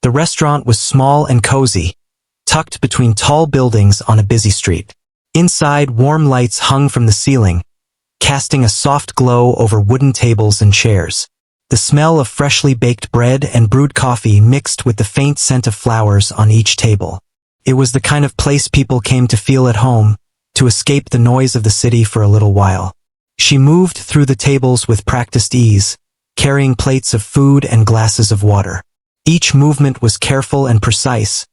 The restaurant was small and cozy, tucked between tall buildings on a busy street. Inside, warm lights hung from the ceiling, casting a soft glow over wooden tables and chairs. The smell of freshly baked bread and brewed coffee mixed with the faint scent of flowers on each table. It was the kind of place people came to feel at home, to escape the noise of the city for a little while. She moved through the tables with practiced ease, carrying plates of food and glasses of water. Each movement was careful and precise,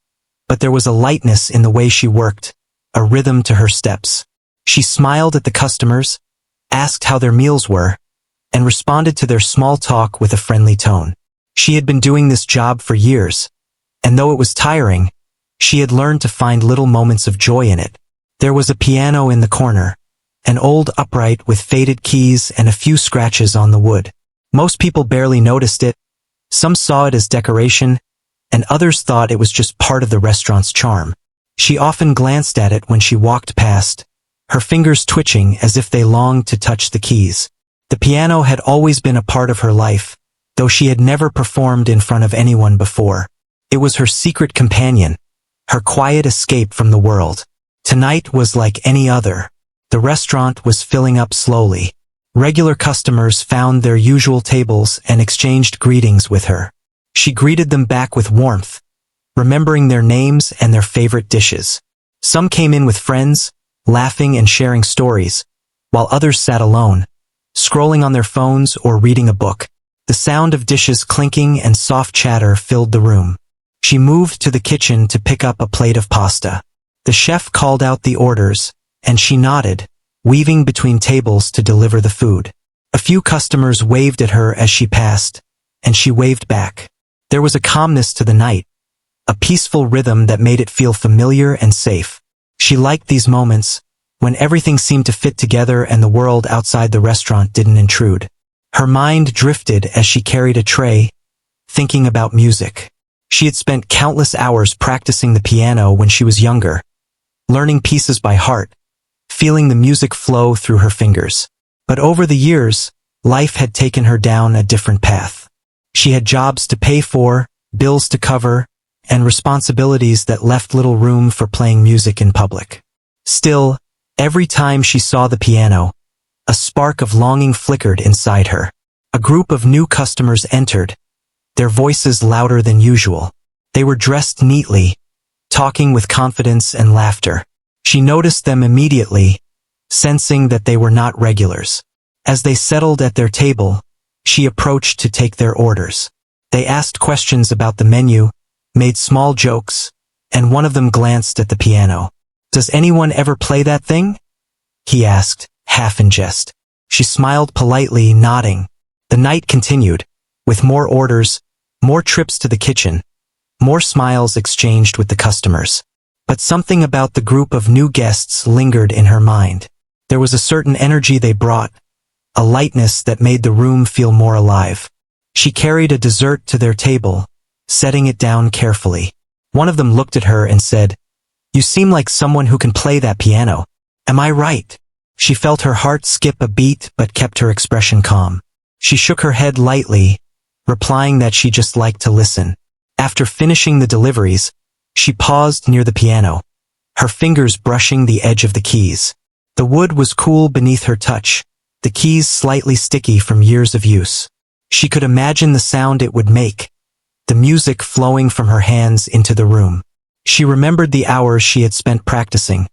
but there was a lightness in the way she worked, a rhythm to her steps. She smiled at the customers, asked how their meals were, and responded to their small talk with a friendly tone. She had been doing this job for years, and though it was tiring, she had learned to find little moments of joy in it. There was a piano in the corner, an old upright with faded keys and a few scratches on the wood. Most people barely noticed it. Some saw it as decoration, and others thought it was just part of the restaurant's charm. She often glanced at it when she walked past, her fingers twitching as if they longed to touch the keys. The piano had always been a part of her life, though she had never performed in front of anyone before. It was her secret companion, her quiet escape from the world. Tonight was like any other. The restaurant was filling up slowly. Regular customers found their usual tables and exchanged greetings with her. She greeted them back with warmth, remembering their names and their favorite dishes. Some came in with friends, laughing and sharing stories, while others sat alone, scrolling on their phones or reading a book. The sound of dishes clinking and soft chatter filled the room. She moved to the kitchen to pick up a plate of pasta. The chef called out the orders, and she nodded, weaving between tables to deliver the food. A few customers waved at her as she passed, and she waved back. There was a calmness to the night, a peaceful rhythm that made it feel familiar and safe. She liked these moments, when everything seemed to fit together and the world outside the restaurant didn't intrude. Her mind drifted as she carried a tray, thinking about music. She had spent countless hours practicing the piano when she was younger, learning pieces by heart, feeling the music flow through her fingers. But over the years, life had taken her down a different path. She had jobs to pay for, bills to cover, and responsibilities that left little room for playing music in public. Still, every time she saw the piano, a spark of longing flickered inside her. A group of new customers entered, their voices louder than usual. They were dressed neatly, talking with confidence and laughter. She noticed them immediately, sensing that they were not regulars. As they settled at their table, she approached to take their orders. They asked questions about the menu, made small jokes, and one of them glanced at the piano. "Does anyone ever play that thing?" he asked, half in jest. She smiled politely, nodding. The night continued, with more orders, more trips to the kitchen, more smiles exchanged with the customers. But something about the group of new guests lingered in her mind. There was a certain energy they brought, a lightness that made the room feel more alive. She carried a dessert to their table, setting it down carefully. One of them looked at her and said, "You seem like someone who can play that piano. Am I right?" She felt her heart skip a beat but kept her expression calm. She shook her head lightly, replying that she just liked to listen. After finishing the deliveries, she paused near the piano, her fingers brushing the edge of the keys. The wood was cool beneath her touch, the keys slightly sticky from years of use. She could imagine the sound it would make, the music flowing from her hands into the room. She remembered the hours she had spent practicing,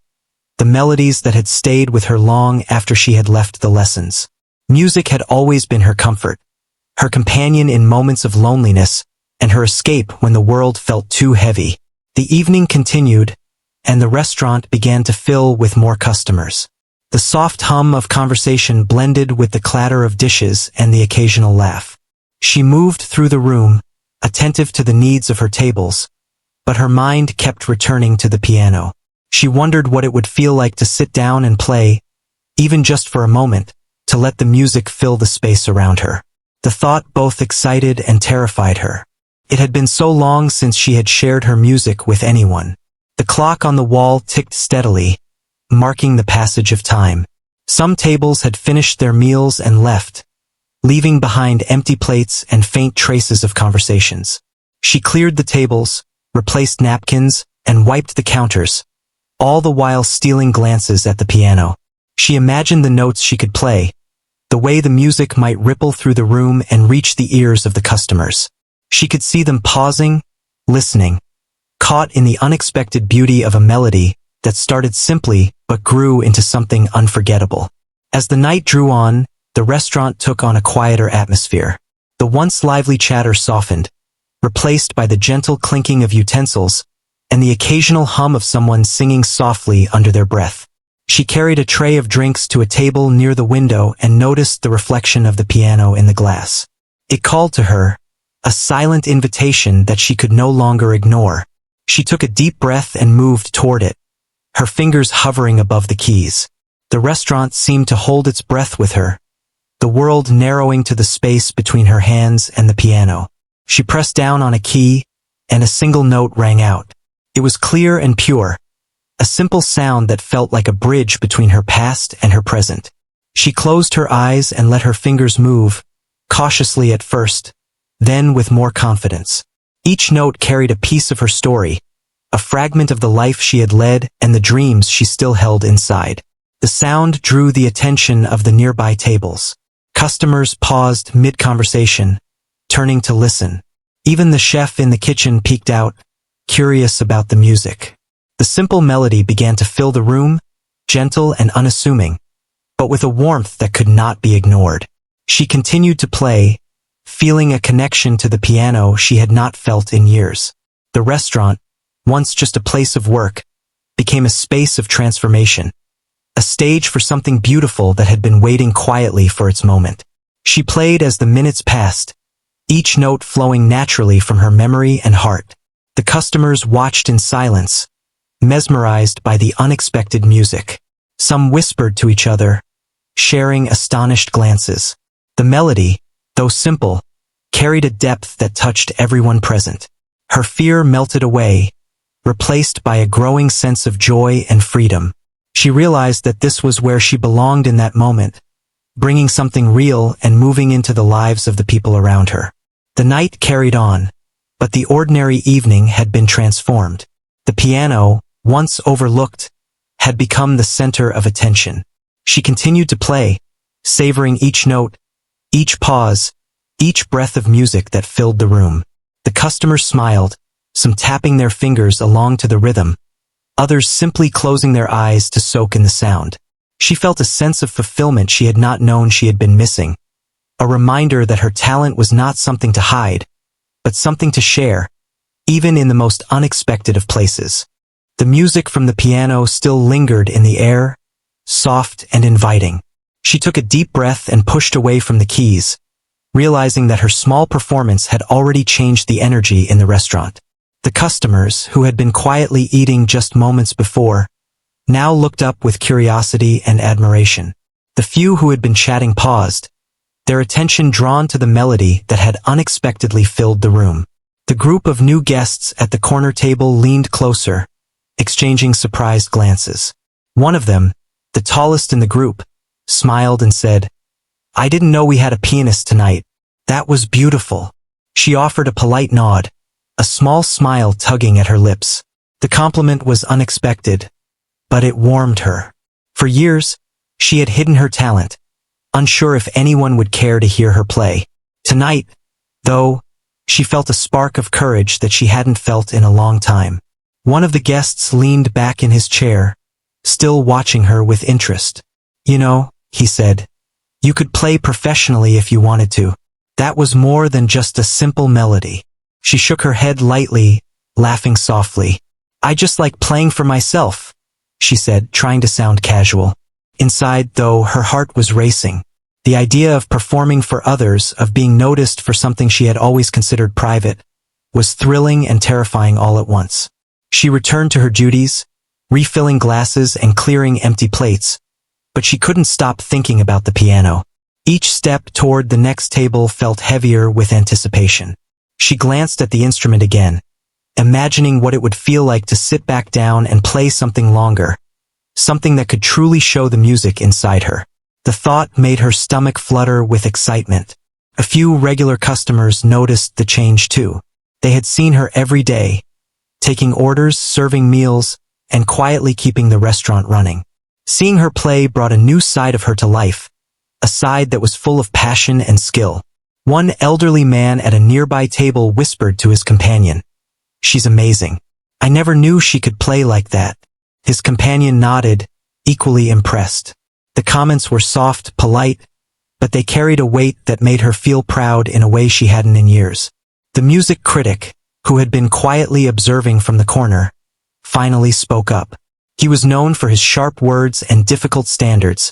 the melodies that had stayed with her long after she had left the lessons. Music had always been her comfort, her companion in moments of loneliness, and her escape when the world felt too heavy. The evening continued, and the restaurant began to fill with more customers. The soft hum of conversation blended with the clatter of dishes and the occasional laugh. She moved through the room, attentive to the needs of her tables, but her mind kept returning to the piano. She wondered what it would feel like to sit down and play, even just for a moment, to let the music fill the space around her. The thought both excited and terrified her. It had been so long since she had shared her music with anyone. The clock on the wall ticked steadily, marking the passage of time. Some tables had finished their meals and left, leaving behind empty plates and faint traces of conversations. She cleared the tables, replaced napkins, and wiped the counters, all the while stealing glances at the piano. She imagined the notes she could play, the way the music might ripple through the room and reach the ears of the customers. She could see them pausing, listening, caught in the unexpected beauty of a melody that started simply but grew into something unforgettable. As the night drew on, the restaurant took on a quieter atmosphere. The once lively chatter softened, replaced by the gentle clinking of utensils and the occasional hum of someone singing softly under their breath. She carried a tray of drinks to a table near the window and noticed the reflection of the piano in the glass. It called to her, a silent invitation that she could no longer ignore. She took a deep breath and moved toward it, her fingers hovering above the keys. The restaurant seemed to hold its breath with her, the world narrowing to the space between her hands and the piano. She pressed down on a key, and a single note rang out. It was clear and pure, a simple sound that felt like a bridge between her past and her present. She closed her eyes and let her fingers move, cautiously at first, then with more confidence. Each note carried a piece of her story, a fragment of the life she had led and the dreams she still held inside. The sound drew the attention of the nearby tables. Customers paused mid-conversation, turning to listen. Even the chef in the kitchen peeked out, curious about the music. The simple melody began to fill the room, gentle and unassuming, but with a warmth that could not be ignored. She continued to play, feeling a connection to the piano she had not felt in years. The restaurant, once just a place of work, became a space of transformation, a stage for something beautiful that had been waiting quietly for its moment. She played as the minutes passed, each note flowing naturally from her memory and heart. The customers watched in silence, mesmerized by the unexpected music. Some whispered to each other, sharing astonished glances. The melody, though simple, carried a depth that touched everyone present. Her fear melted away, replaced by a growing sense of joy and freedom. She realized that this was where she belonged in that moment, bringing something real and moving into the lives of the people around her. The night carried on, but the ordinary evening had been transformed. The piano, once overlooked, had become the center of attention. She continued to play, savoring each note, each pause, each breath of music that filled the room. The customers smiled, some tapping their fingers along to the rhythm, others simply closing their eyes to soak in the sound. She felt a sense of fulfillment she had not known she had been missing, a reminder that her talent was not something to hide, but something to share, even in the most unexpected of places. The music from the piano still lingered in the air, soft and inviting. She took a deep breath and pushed away from the keys, realizing that her small performance had already changed the energy in the restaurant. The customers, who had been quietly eating just moments before, now looked up with curiosity and admiration. The few who had been chatting paused, their attention drawn to the melody that had unexpectedly filled the room. The group of new guests at the corner table leaned closer, exchanging surprised glances. One of them, the tallest in the group, smiled and said, "I didn't know we had a pianist tonight. That was beautiful." She offered a polite nod, a small smile tugging at her lips. The compliment was unexpected, but it warmed her. For years, she had hidden her talent, unsure if anyone would care to hear her play. Tonight, though, she felt a spark of courage that she hadn't felt in a long time. One of the guests leaned back in his chair, still watching her with interest. "You know," he said, "you could play professionally if you wanted to. That was more than just a simple melody." She shook her head lightly, laughing softly. "I just like playing for myself," she said, trying to sound casual. Inside, though, her heart was racing. The idea of performing for others, of being noticed for something she had always considered private, was thrilling and terrifying all at once. She returned to her duties, refilling glasses and clearing empty plates, but she couldn't stop thinking about the piano. Each step toward the next table felt heavier with anticipation. She glanced at the instrument again, imagining what it would feel like to sit back down and play something longer, something that could truly show the music inside her. The thought made her stomach flutter with excitement. A few regular customers noticed the change too. They had seen her every day, taking orders, serving meals, and quietly keeping the restaurant running. Seeing her play brought a new side of her to life, a side that was full of passion and skill. One elderly man at a nearby table whispered to his companion, "She's amazing. I never knew she could play like that." His companion nodded, equally impressed. The comments were soft, polite, but they carried a weight that made her feel proud in a way she hadn't in years. The music critic, who had been quietly observing from the corner, finally spoke up. He was known for his sharp words and difficult standards,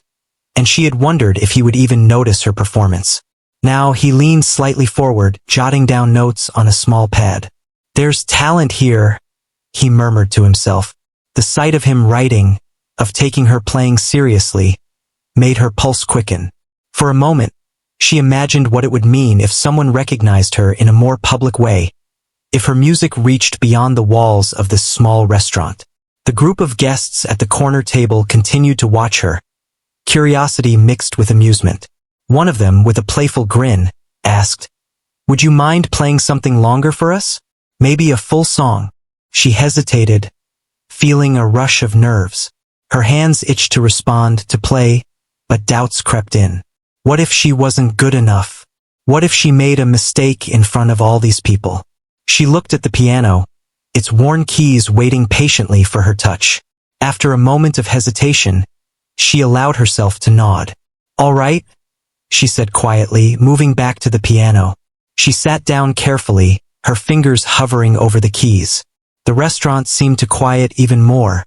and she had wondered if he would even notice her performance. Now he leaned slightly forward, jotting down notes on a small pad. "There's talent here," he murmured to himself. The sight of him writing, of taking her playing seriously, made her pulse quicken. For a moment, she imagined what it would mean if someone recognized her in a more public way, if her music reached beyond the walls of this small restaurant. The group of guests at the corner table continued to watch her, curiosity mixed with amusement. One of them, with a playful grin, asked, "Would you mind playing something longer for us? Maybe a full song?" She hesitated, feeling a rush of nerves. Her hands itched to respond, to play, but doubts crept in. What if she wasn't good enough? What if she made a mistake in front of all these people? She looked at the piano, its worn keys waiting patiently for her touch. After a moment of hesitation, she allowed herself to nod. "All right," she said quietly, moving back to the piano. She sat down carefully, her fingers hovering over the keys. The restaurant seemed to quiet even more,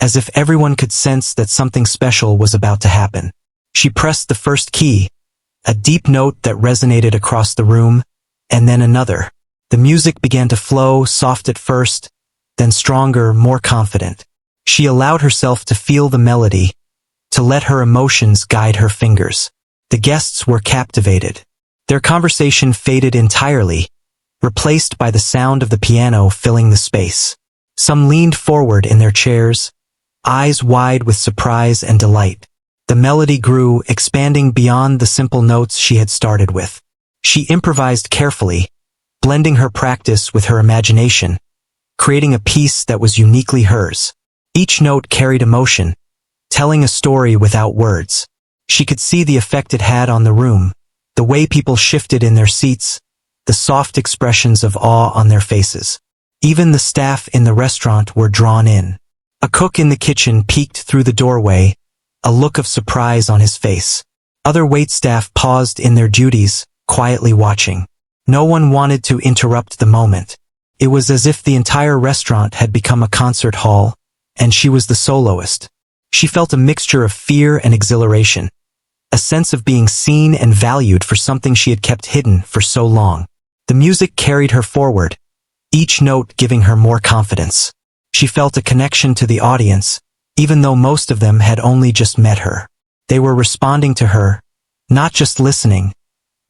as if everyone could sense that something special was about to happen. She pressed the first key, a deep note that resonated across the room, and then another. The music began to flow, soft at first, then stronger, more confident. She allowed herself to feel the melody, to let her emotions guide her fingers. The guests were captivated. Their conversation faded entirely, replaced by the sound of the piano filling the space. Some leaned forward in their chairs, eyes wide with surprise and delight. The melody grew, expanding beyond the simple notes she had started with. She improvised carefully, blending her practice with her imagination, creating a piece that was uniquely hers. Each note carried emotion, telling a story without words. She could see the effect it had on the room, the way people shifted in their seats, the soft expressions of awe on their faces. Even the staff in the restaurant were drawn in. A cook in the kitchen peeked through the doorway, a look of surprise on his face. Other waitstaff paused in their duties, quietly watching. No one wanted to interrupt the moment. It was as if the entire restaurant had become a concert hall, and she was the soloist. She felt a mixture of fear and exhilaration, a sense of being seen and valued for something she had kept hidden for so long. The music carried her forward, each note giving her more confidence. She felt a connection to the audience, even though most of them had only just met her. They were responding to her, not just listening,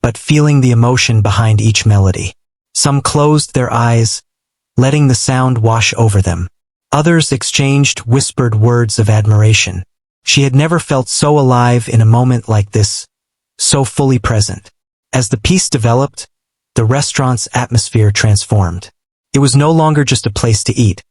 but feeling the emotion behind each melody. Some closed their eyes, letting the sound wash over them. Others exchanged whispered words of admiration. She had never felt so alive in a moment like this, so fully present. As the piece developed, the restaurant's atmosphere transformed. It was no longer just a place to eat.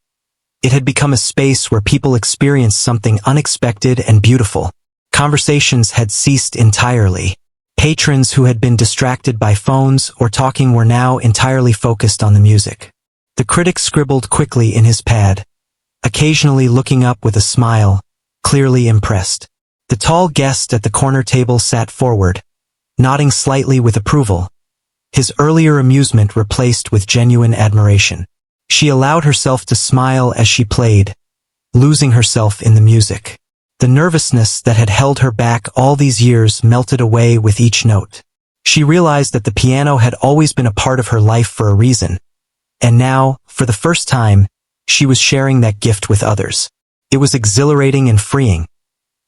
It had become a space where people experienced something unexpected and beautiful. Conversations had ceased entirely. Patrons who had been distracted by phones or talking were now entirely focused on the music. The critic scribbled quickly in his pad, occasionally looking up with a smile, clearly impressed. The tall guest at the corner table sat forward, nodding slightly with approval, his earlier amusement replaced with genuine admiration. She allowed herself to smile as she played, losing herself in the music. The nervousness that had held her back all these years melted away with each note. She realized that the piano had always been a part of her life for a reason, and now, for the first time, she was sharing that gift with others. It was exhilarating and freeing,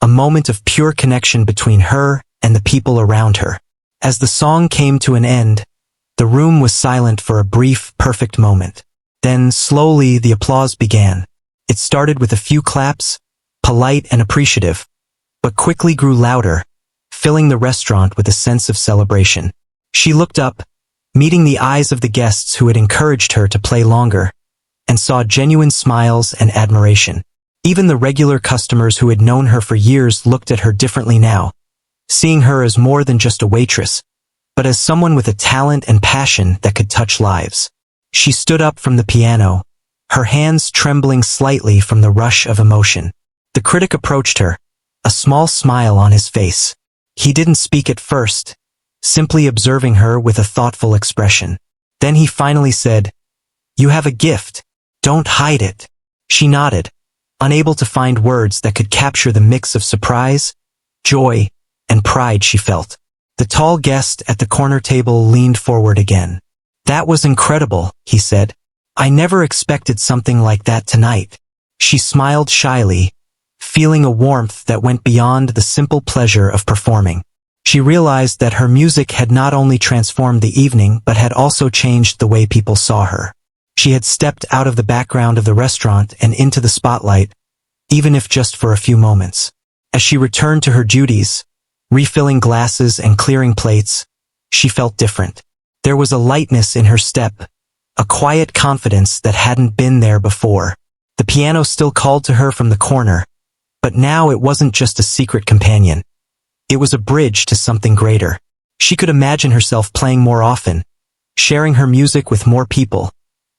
a moment of pure connection between her and the people around her. As the song came to an end, the room was silent for a brief, perfect moment. Then, slowly, the applause began. It started with a few claps, polite and appreciative, but quickly grew louder, filling the restaurant with a sense of celebration. She looked up, meeting the eyes of the guests who had encouraged her to play longer, and saw genuine smiles and admiration. Even the regular customers who had known her for years looked at her differently now, seeing her as more than just a waitress, but as someone with a talent and passion that could touch lives. She stood up from the piano, her hands trembling slightly from the rush of emotion. The critic approached her, a small smile on his face. He didn't speak at first, simply observing her with a thoughtful expression. Then he finally said, "You have a gift. Don't hide it." She nodded, unable to find words that could capture the mix of surprise, joy, and pride she felt. The tall guest at the corner table leaned forward again. "That was incredible," he said. "I never expected something like that tonight." She smiled shyly, feeling a warmth that went beyond the simple pleasure of performing. She realized that her music had not only transformed the evening but had also changed the way people saw her. She had stepped out of the background of the restaurant and into the spotlight, even if just for a few moments. As she returned to her duties, refilling glasses and clearing plates, she felt different. There was a lightness in her step, a quiet confidence that hadn't been there before. The piano still called to her from the corner, but now it wasn't just a secret companion. It was a bridge to something greater. She could imagine herself playing more often, sharing her music with more people,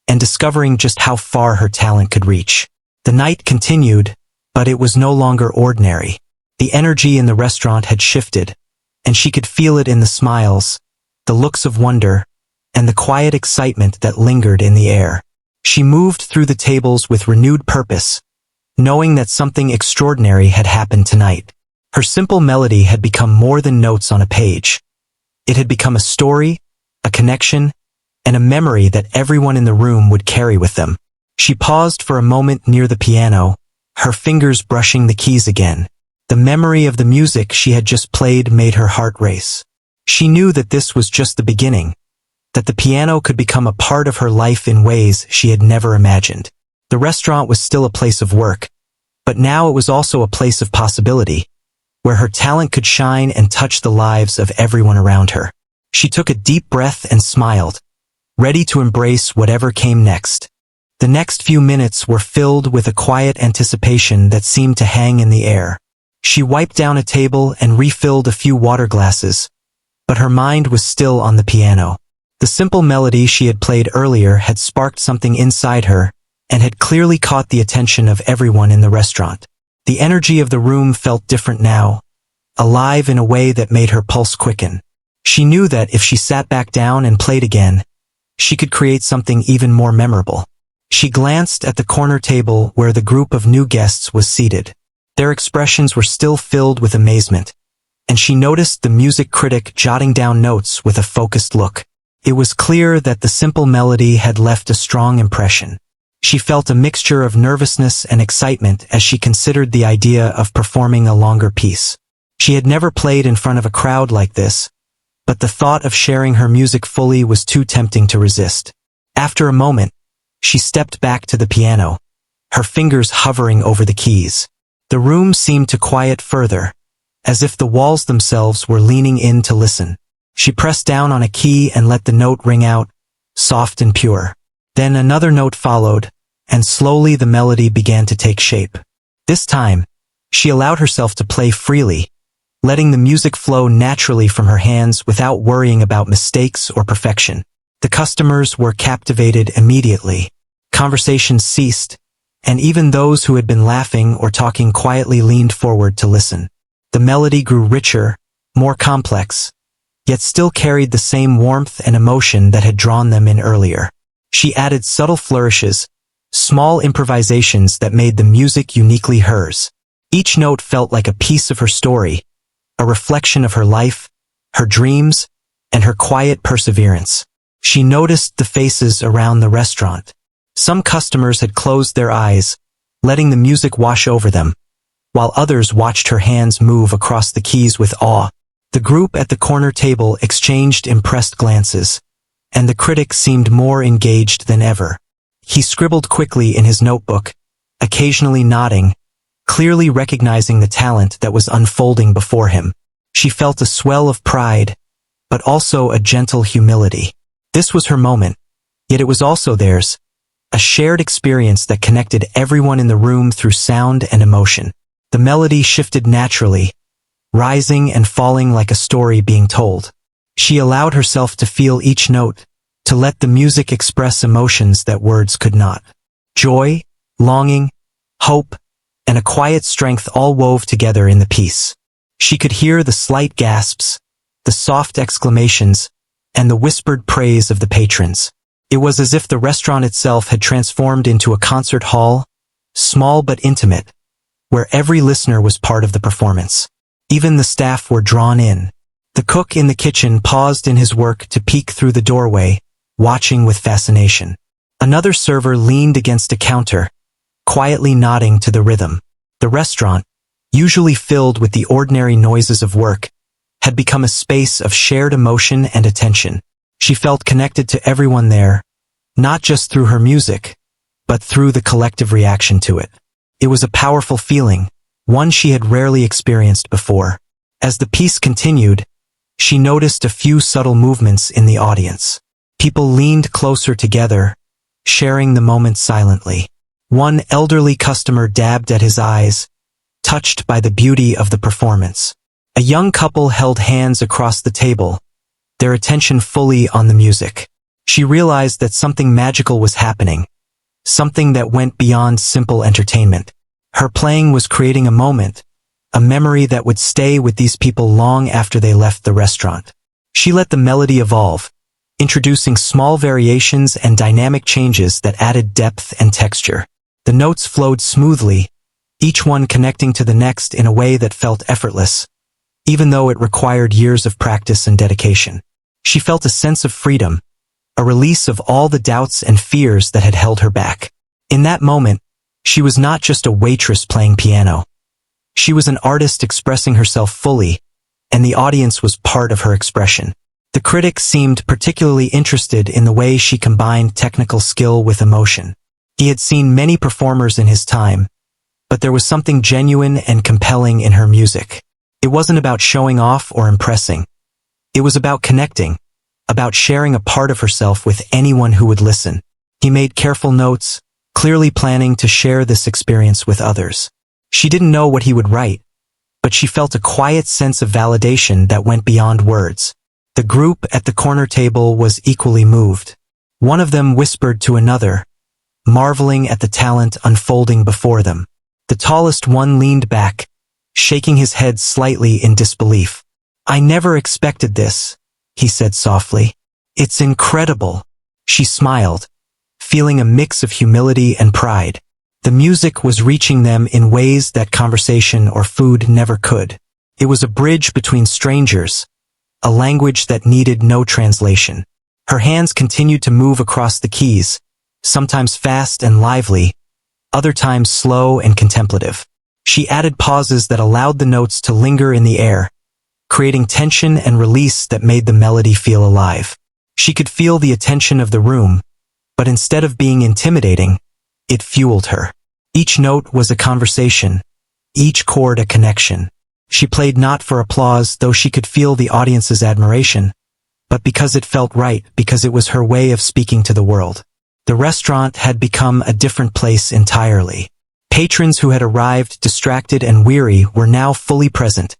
and discovering just how far her talent could reach. The night continued, but it was no longer ordinary. The energy in the restaurant had shifted, and she could feel it in the smiles, the looks of wonder, and the quiet excitement that lingered in the air. She moved through the tables with renewed purpose, knowing that something extraordinary had happened tonight. Her simple melody had become more than notes on a page. It had become a story, a connection, and a memory that everyone in the room would carry with them. She paused for a moment near the piano, her fingers brushing the keys again. The memory of the music she had just played made her heart race. She knew that this was just the beginning, that the piano could become a part of her life in ways she had never imagined. The restaurant was still a place of work, but now it was also a place of possibility, where her talent could shine and touch the lives of everyone around her. She took a deep breath and smiled, ready to embrace whatever came next. The next few minutes were filled with a quiet anticipation that seemed to hang in the air. She wiped down a table and refilled a few water glasses, but her mind was still on the piano. The simple melody she had played earlier had sparked something inside her and had clearly caught the attention of everyone in the restaurant. The energy of the room felt different now, alive in a way that made her pulse quicken. She knew that if she sat back down and played again, she could create something even more memorable. She glanced at the corner table where the group of new guests was seated. Their expressions were still filled with amazement, and she noticed the music critic jotting down notes with a focused look. It was clear that the simple melody had left a strong impression. She felt a mixture of nervousness and excitement as she considered the idea of performing a longer piece. She had never played in front of a crowd like this, but the thought of sharing her music fully was too tempting to resist. After a moment, she stepped back to the piano, her fingers hovering over the keys. The room seemed to quiet further, as if the walls themselves were leaning in to listen. She pressed down on a key and let the note ring out, soft and pure. Then another note followed, and slowly the melody began to take shape. This time, she allowed herself to play freely, letting the music flow naturally from her hands without worrying about mistakes or perfection. The customers were captivated immediately. Conversations ceased, and even those who had been laughing or talking quietly leaned forward to listen. The melody grew richer, more complex, yet still carried the same warmth and emotion that had drawn them in earlier. She added subtle flourishes, small improvisations that made the music uniquely hers. Each note felt like a piece of her story, a reflection of her life, her dreams, and her quiet perseverance. She noticed the faces around the restaurant. Some customers had closed their eyes, letting the music wash over them, while others watched her hands move across the keys with awe. The group at the corner table exchanged impressed glances, and the critic seemed more engaged than ever. He scribbled quickly in his notebook, occasionally nodding, clearly recognizing the talent that was unfolding before him. She felt a swell of pride, but also a gentle humility. This was her moment, yet it was also theirs, a shared experience that connected everyone in the room through sound and emotion. The melody shifted naturally, rising and falling like a story being told. She allowed herself to feel each note, to let the music express emotions that words could not. Joy, longing, hope, and a quiet strength all wove together in the piece. She could hear the slight gasps, the soft exclamations, and the whispered praise of the patrons. It was as if the restaurant itself had transformed into a concert hall, small but intimate, where every listener was part of the performance. Even the staff were drawn in. The cook in the kitchen paused in his work to peek through the doorway, watching with fascination. Another server leaned against a counter, quietly nodding to the rhythm. The restaurant, usually filled with the ordinary noises of work, had become a space of shared emotion and attention. She felt connected to everyone there, not just through her music, but through the collective reaction to it. It was a powerful feeling, one she had rarely experienced before. As the piece continued, she noticed a few subtle movements in the audience. People leaned closer together, sharing the moment silently. One elderly customer dabbed at his eyes, touched by the beauty of the performance. A young couple held hands across the table, their attention fully on the music. She realized that something magical was happening, something that went beyond simple entertainment. Her playing was creating a moment, a memory that would stay with these people long after they left the restaurant. She let the melody evolve, introducing small variations and dynamic changes that added depth and texture. The notes flowed smoothly, each one connecting to the next in a way that felt effortless, even though it required years of practice and dedication. She felt a sense of freedom, a release of all the doubts and fears that had held her back. In that moment, she was not just a waitress playing piano. She was an artist expressing herself fully, and the audience was part of her expression. The critic seemed particularly interested in the way she combined technical skill with emotion. He had seen many performers in his time, but there was something genuine and compelling in her music. It wasn't about showing off or impressing. It was about connecting, about sharing a part of herself with anyone who would listen. He made careful notes, clearly planning to share this experience with others. She didn't know what he would write, but she felt a quiet sense of validation that went beyond words. The group at the corner table was equally moved. One of them whispered to another, marveling at the talent unfolding before them. The tallest one leaned back, shaking his head slightly in disbelief. "I never expected this," he said softly. "It's incredible." She smiled, feeling a mix of humility and pride. The music was reaching them in ways that conversation or food never could. It was a bridge between strangers, a language that needed no translation. Her hands continued to move across the keys, sometimes fast and lively, other times slow and contemplative. She added pauses that allowed the notes to linger in the air, creating tension and release that made the melody feel alive. She could feel the attention of the room, but instead of being intimidating, it fueled her. Each note was a conversation, each chord a connection. She played not for applause, though she could feel the audience's admiration, but because it felt right, because it was her way of speaking to the world. The restaurant had become a different place entirely. Patrons who had arrived distracted and weary were now fully present,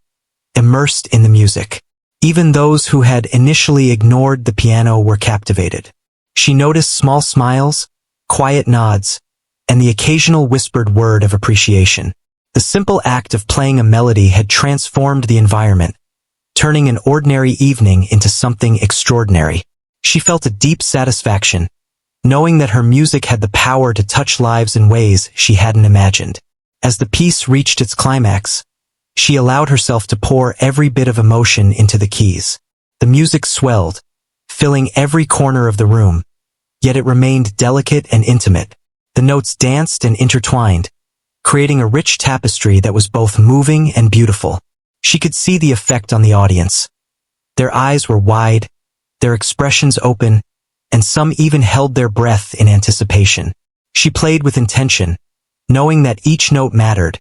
immersed in the music. Even those who had initially ignored the piano were captivated. She noticed small smiles, quiet nods, and the occasional whispered word of appreciation. The simple act of playing a melody had transformed the environment, turning an ordinary evening into something extraordinary. She felt a deep satisfaction, knowing that her music had the power to touch lives in ways she hadn't imagined. As the piece reached its climax, she allowed herself to pour every bit of emotion into the keys. The music swelled, filling every corner of the room, yet it remained delicate and intimate. The notes danced and intertwined, creating a rich tapestry that was both moving and beautiful. She could see the effect on the audience. Their eyes were wide, their expressions open, and some even held their breath in anticipation. She played with intention, knowing that each note mattered,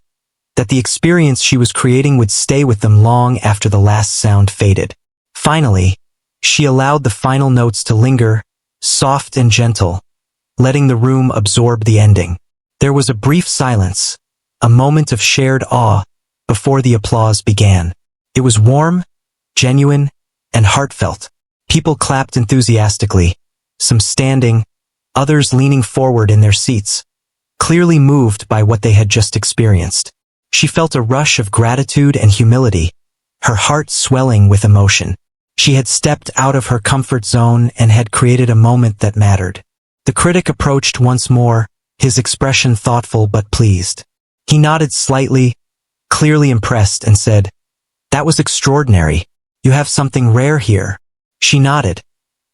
that the experience she was creating would stay with them long after the last sound faded. Finally, She allowed the final notes to linger, soft and gentle, letting the room absorb the ending. There was a brief silence, a moment of shared awe, before the applause began. It was warm, genuine, and heartfelt. People clapped enthusiastically, some standing, others leaning forward in their seats, clearly moved by what they had just experienced. She felt a rush of gratitude and humility, her heart swelling with emotion. She had stepped out of her comfort zone and had created a moment that mattered. The critic approached once more, his expression thoughtful but pleased. He nodded slightly, clearly impressed, and said, "That was extraordinary. You have something rare here." She nodded,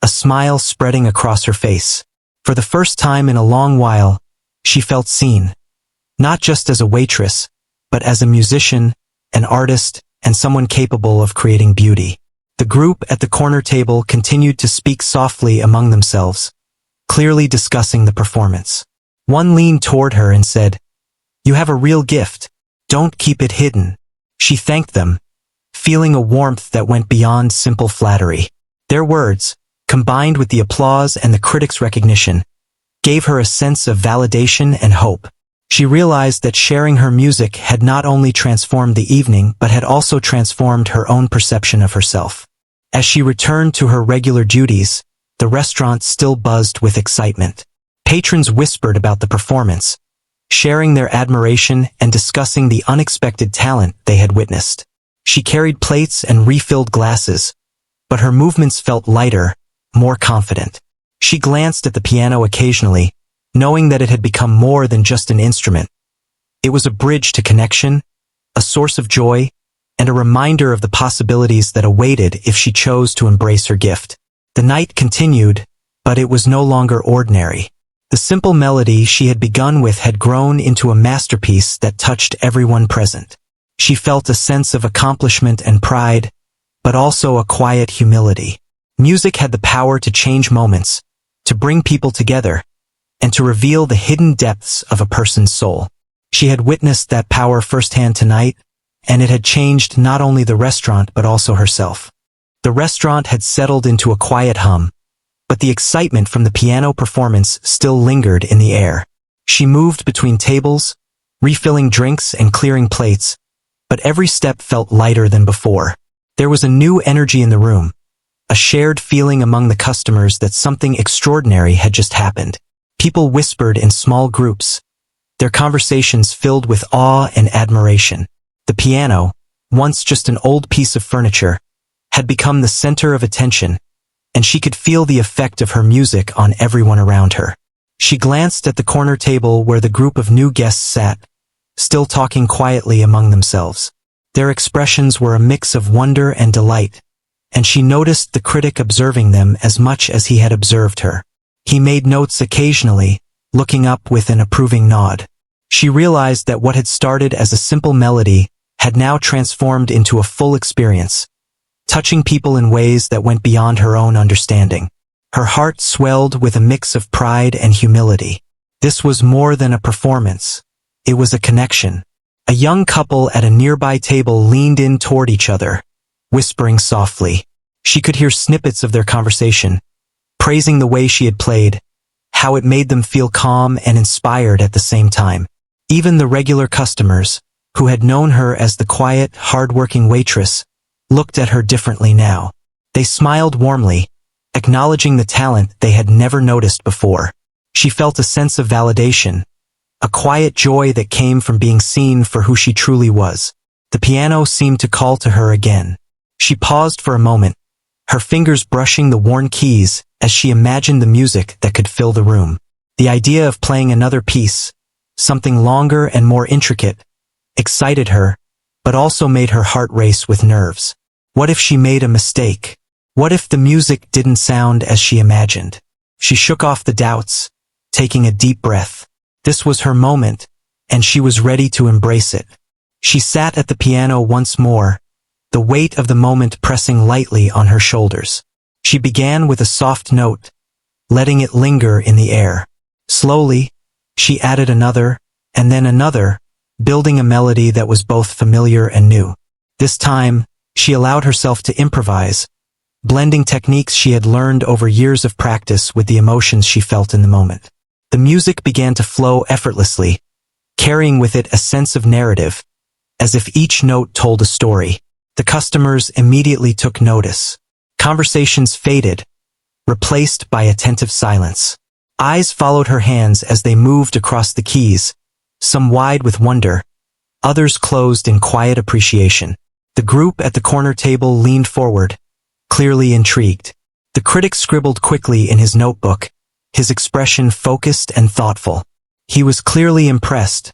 a smile spreading across her face. For the first time in a long while, she felt seen. Not just as a waitress, but as a musician, an artist, and someone capable of creating beauty. The group at the corner table continued to speak softly among themselves, clearly discussing the performance. One leaned toward her and said, "You have a real gift. Don't keep it hidden." She thanked them, feeling a warmth that went beyond simple flattery. Their words, combined with the applause and the critics' recognition, gave her a sense of validation and hope. She realized that sharing her music had not only transformed the evening but had also transformed her own perception of herself. As she returned to her regular duties, the restaurant still buzzed with excitement. Patrons whispered about the performance, sharing their admiration and discussing the unexpected talent they had witnessed. She carried plates and refilled glasses, but her movements felt lighter, more confident. She glanced at the piano occasionally, knowing that it had become more than just an instrument. It was a bridge to connection, a source of joy, and a reminder of the possibilities that awaited if she chose to embrace her gift. The night continued, but it was no longer ordinary. The simple melody she had begun with had grown into a masterpiece that touched everyone present. She felt a sense of accomplishment and pride, but also a quiet humility. Music had the power to change moments, to bring people together, and to reveal the hidden depths of a person's soul. She had witnessed that power firsthand tonight, and it had changed not only the restaurant but also herself. The restaurant had settled into a quiet hum, but the excitement from the piano performance still lingered in the air. She moved between tables, refilling drinks and clearing plates, but every step felt lighter than before. There was a new energy in the room, a shared feeling among the customers that something extraordinary had just happened. People whispered in small groups, their conversations filled with awe and admiration. The piano, once just an old piece of furniture, had become the center of attention, and she could feel the effect of her music on everyone around her. She glanced at the corner table where the group of new guests sat, still talking quietly among themselves. Their expressions were a mix of wonder and delight, and she noticed the critic observing them as much as he had observed her. He made notes occasionally, looking up with an approving nod. She realized that what had started as a simple melody had now transformed into a full experience, touching people in ways that went beyond her own understanding. Her heart swelled with a mix of pride and humility. This was more than a performance. It was a connection. A young couple at a nearby table leaned in toward each other, whispering softly. She could hear snippets of their conversation, praising the way she had played, how it made them feel calm and inspired at the same time. Even the regular customers, who had known her as the quiet, hard-working waitress, looked at her differently now. They smiled warmly, acknowledging the talent they had never noticed before. She felt a sense of validation, a quiet joy that came from being seen for who she truly was. The piano seemed to call to her again. She paused for a moment, her fingers brushing the worn keys as she imagined the music that could fill the room. The idea of playing another piece, something longer and more intricate, excited her, but also made her heart race with nerves. What if she made a mistake? What if the music didn't sound as she imagined? She shook off the doubts, taking a deep breath. This was her moment, and she was ready to embrace it. She sat at the piano once more, the weight of the moment pressing lightly on her shoulders. She began with a soft note, letting it linger in the air. Slowly, she added another, and then another, building a melody that was both familiar and new. This time, she allowed herself to improvise, blending techniques she had learned over years of practice with the emotions she felt in the moment. The music began to flow effortlessly, carrying with it a sense of narrative, as if each note told a story. The customers immediately took notice. Conversations faded, replaced by attentive silence. Eyes followed her hands as they moved across the keys, some wide with wonder, others closed in quiet appreciation. The group at the corner table leaned forward, clearly intrigued. The critic scribbled quickly in his notebook, his expression focused and thoughtful. He was clearly impressed,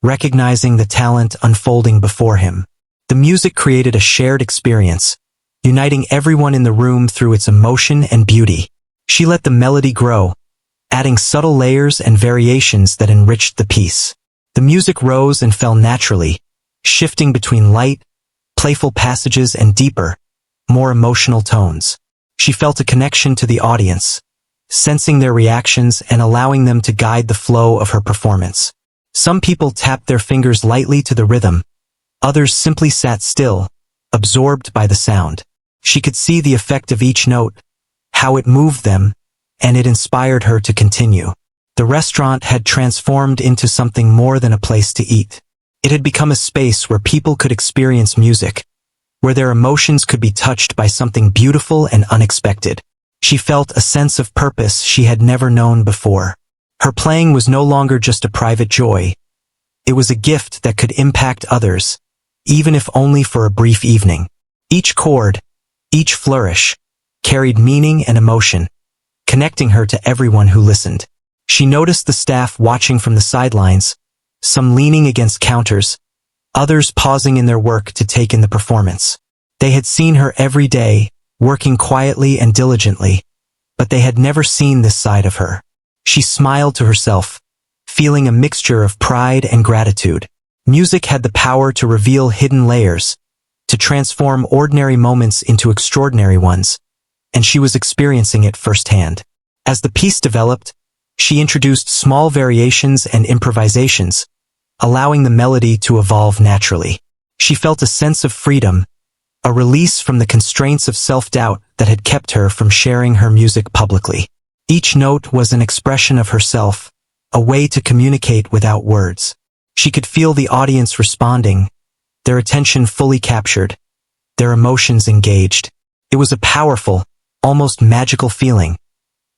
recognizing the talent unfolding before him. The music created a shared experience, uniting everyone in the room through its emotion and beauty. She let the melody grow, adding subtle layers and variations that enriched the piece. The music rose and fell naturally, shifting between light, playful passages and deeper, more emotional tones. She felt a connection to the audience, sensing their reactions and allowing them to guide the flow of her performance. Some people tapped their fingers lightly to the rhythm, others simply sat still, absorbed by the sound. She could see the effect of each note, how it moved them, and it inspired her to continue. The restaurant had transformed into something more than a place to eat. It had become a space where people could experience music, where their emotions could be touched by something beautiful and unexpected. She felt a sense of purpose she had never known before. Her playing was no longer just a private joy. It was a gift that could impact others, even if only for a brief evening. Each chord, each flourish, carried meaning and emotion, connecting her to everyone who listened. She noticed the staff watching from the sidelines, some leaning against counters, others pausing in their work to take in the performance. They had seen her every day, working quietly and diligently, but they had never seen this side of her. She smiled to herself, feeling a mixture of pride and gratitude. Music had the power to reveal hidden layers, to transform ordinary moments into extraordinary ones, and she was experiencing it firsthand. As the piece developed, she introduced small variations and improvisations, allowing the melody to evolve naturally. She felt a sense of freedom, a release from the constraints of self-doubt that had kept her from sharing her music publicly. Each note was an expression of herself, a way to communicate without words. She could feel the audience responding, their attention fully captured, their emotions engaged. It was a powerful, almost magical feeling,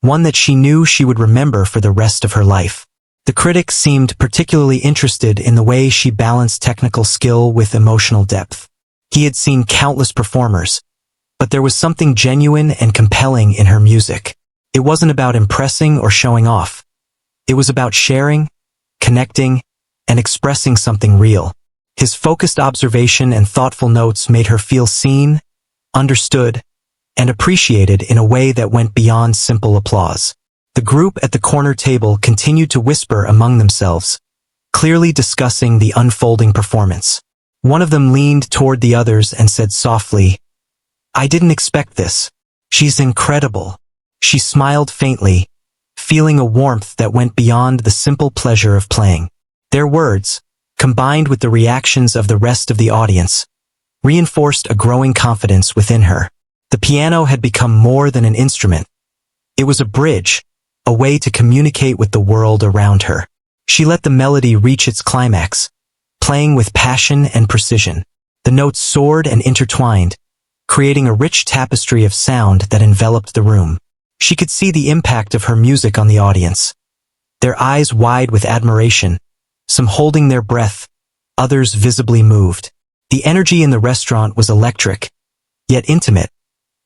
one that she knew she would remember for the rest of her life. The critic seemed particularly interested in the way she balanced technical skill with emotional depth. He had seen countless performers, but there was something genuine and compelling in her music. It wasn't about impressing or showing off. It was about sharing, connecting, and expressing something real. His focused observation and thoughtful notes made her feel seen, understood, and appreciated in a way that went beyond simple applause. The group at the corner table continued to whisper among themselves, clearly discussing the unfolding performance. One of them leaned toward the others and said softly, "I didn't expect this. She's incredible." She smiled faintly, feeling a warmth that went beyond the simple pleasure of playing. Their words, combined with the reactions of the rest of the audience, reinforced a growing confidence within her. The piano had become more than an instrument. It was a bridge, a way to communicate with the world around her. She let the melody reach its climax, playing with passion and precision. The notes soared and intertwined, creating a rich tapestry of sound that enveloped the room. She could see the impact of her music on the audience, their eyes wide with admiration, some holding their breath, others visibly moved. The energy in the restaurant was electric, yet intimate,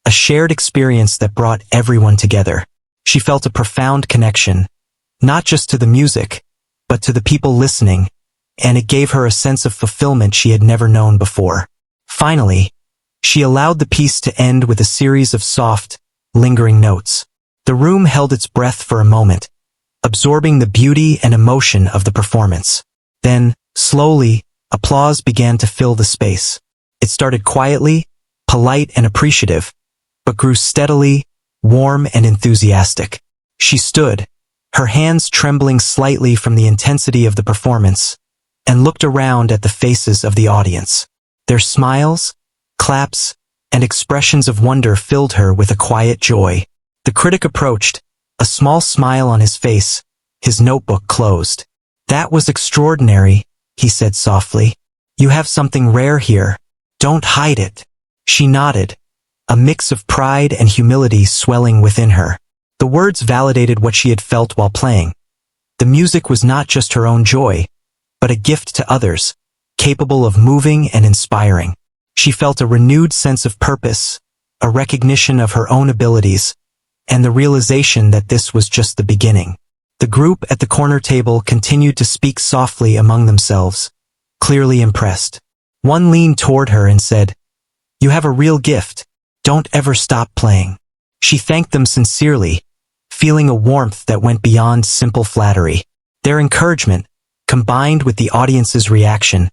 a shared experience that brought everyone together. She felt a profound connection, not just to the music, but to the people listening, and it gave her a sense of fulfillment she had never known before. Finally, she allowed the piece to end with a series of soft, lingering notes. The room held its breath for a moment, absorbing the beauty and emotion of the performance. Then, slowly, applause began to fill the space. It started quietly, polite and appreciative, but grew steadily, warm and enthusiastic. She stood, her hands trembling slightly from the intensity of the performance, and looked around at the faces of the audience. Their smiles, claps, and expressions of wonder filled her with a quiet joy. The critic approached, a small smile on his face, his notebook closed. "That was extraordinary," he said softly. "You have something rare here. Don't hide it." She nodded, a mix of pride and humility swelling within her. The words validated what she had felt while playing. The music was not just her own joy, but a gift to others, capable of moving and inspiring. She felt a renewed sense of purpose, a recognition of her own abilities, and the realization that this was just the beginning. The group at the corner table continued to speak softly among themselves, clearly impressed. One leaned toward her and said, "You have a real gift. Don't ever stop playing." She thanked them sincerely, feeling a warmth that went beyond simple flattery. Their encouragement, combined with the audience's reaction,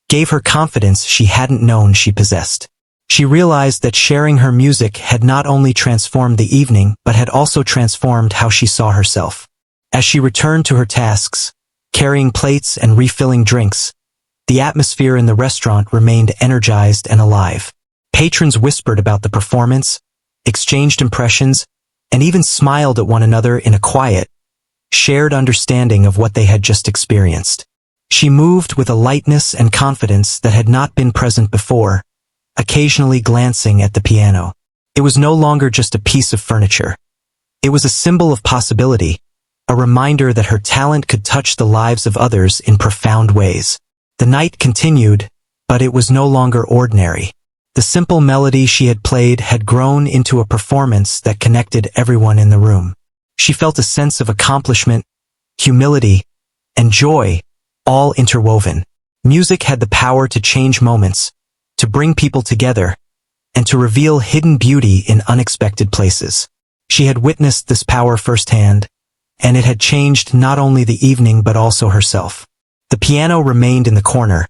gave her confidence she hadn't known she possessed. She realized that sharing her music had not only transformed the evening but had also transformed how she saw herself. As she returned to her tasks, carrying plates and refilling drinks, the atmosphere in the restaurant remained energized and alive. Patrons whispered about the performance, exchanged impressions, and even smiled at one another in a quiet, shared understanding of what they had just experienced. She moved with a lightness and confidence that had not been present before, occasionally glancing at the piano. It was no longer just a piece of furniture. It was a symbol of possibility, a reminder that her talent could touch the lives of others in profound ways. The night continued, but it was no longer ordinary. The simple melody she had played had grown into a performance that connected everyone in the room. She felt a sense of accomplishment, humility, and joy, all interwoven. Music had the power to change moments, to bring people together, and to reveal hidden beauty in unexpected places. She had witnessed this power firsthand, and it had changed not only the evening but also herself. The piano remained in the corner,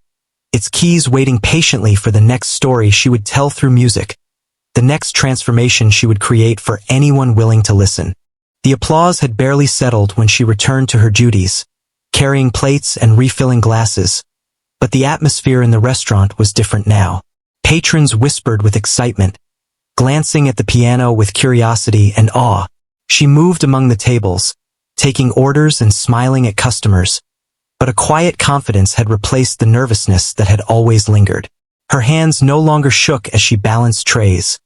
its keys waiting patiently for the next story she would tell through music, the next transformation she would create for anyone willing to listen. The applause had barely settled when she returned to her duties, carrying plates and refilling glasses, but the atmosphere in the restaurant was different now. Patrons whispered with excitement, glancing at the piano with curiosity and awe. She moved among the tables, taking orders and smiling at customers, but a quiet confidence had replaced the nervousness that had always lingered. Her hands no longer shook as she balanced trays.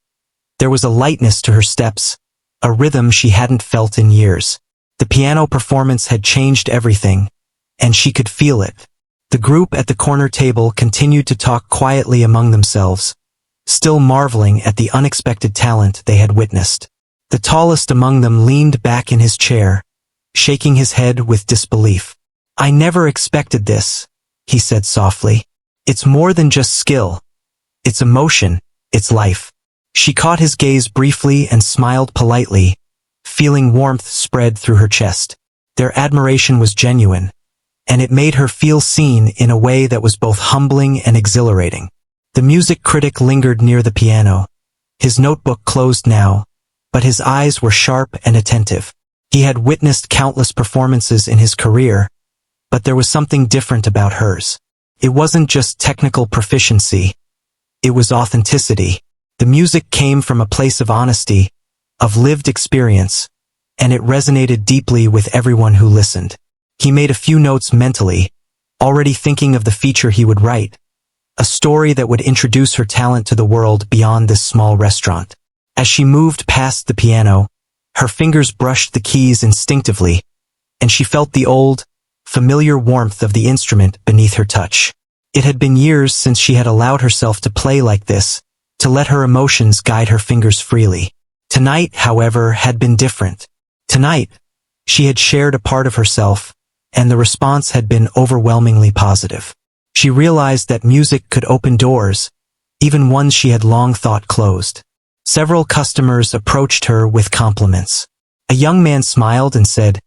There was a lightness to her steps, a rhythm she hadn't felt in years. The piano performance had changed everything, and she could feel it. The group at the corner table continued to talk quietly among themselves, still marveling at the unexpected talent they had witnessed. The tallest among them leaned back in his chair, shaking his head with disbelief. "I never expected this," he said softly. "It's more than just skill. It's emotion, it's life." She caught his gaze briefly and smiled politely, feeling warmth spread through her chest. Their admiration was genuine, and it made her feel seen in a way that was both humbling and exhilarating. The music critic lingered near the piano, his notebook closed now, but his eyes were sharp and attentive. He had witnessed countless performances in his career, but there was something different about hers. It wasn't just technical proficiency, it was authenticity. The music came from a place of honesty, of lived experience, and it resonated deeply with everyone who listened. He made a few notes mentally, already thinking of the feature he would write, a story that would introduce her talent to the world beyond this small restaurant. As she moved past the piano, her fingers brushed the keys instinctively, and she felt the old, familiar warmth of the instrument beneath her touch. It had been years since she had allowed herself to play like this, to let her emotions guide her fingers freely. Tonight, however, had been different. Tonight, she had shared a part of herself, and the response had been overwhelmingly positive. She realized that music could open doors, even ones she had long thought closed. Several customers approached her with compliments. A young man smiled and said,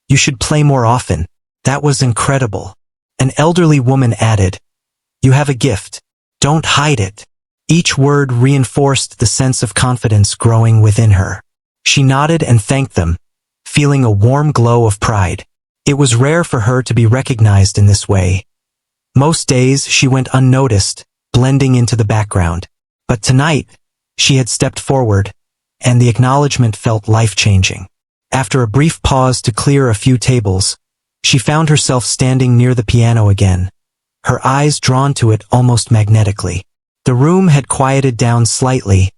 "You should play more often. That was incredible." An elderly woman added, "You have a gift. Don't hide it." Each word reinforced the sense of confidence growing within her. She nodded and thanked them, feeling a warm glow of pride. It was rare for her to be recognized in this way. Most days she went unnoticed, blending into the background. But tonight, She had stepped forward, and the acknowledgement felt life-changing. After a brief pause to clear a few tables, she found herself standing near the piano again, her eyes drawn to it almost magnetically. The room had quieted down slightly,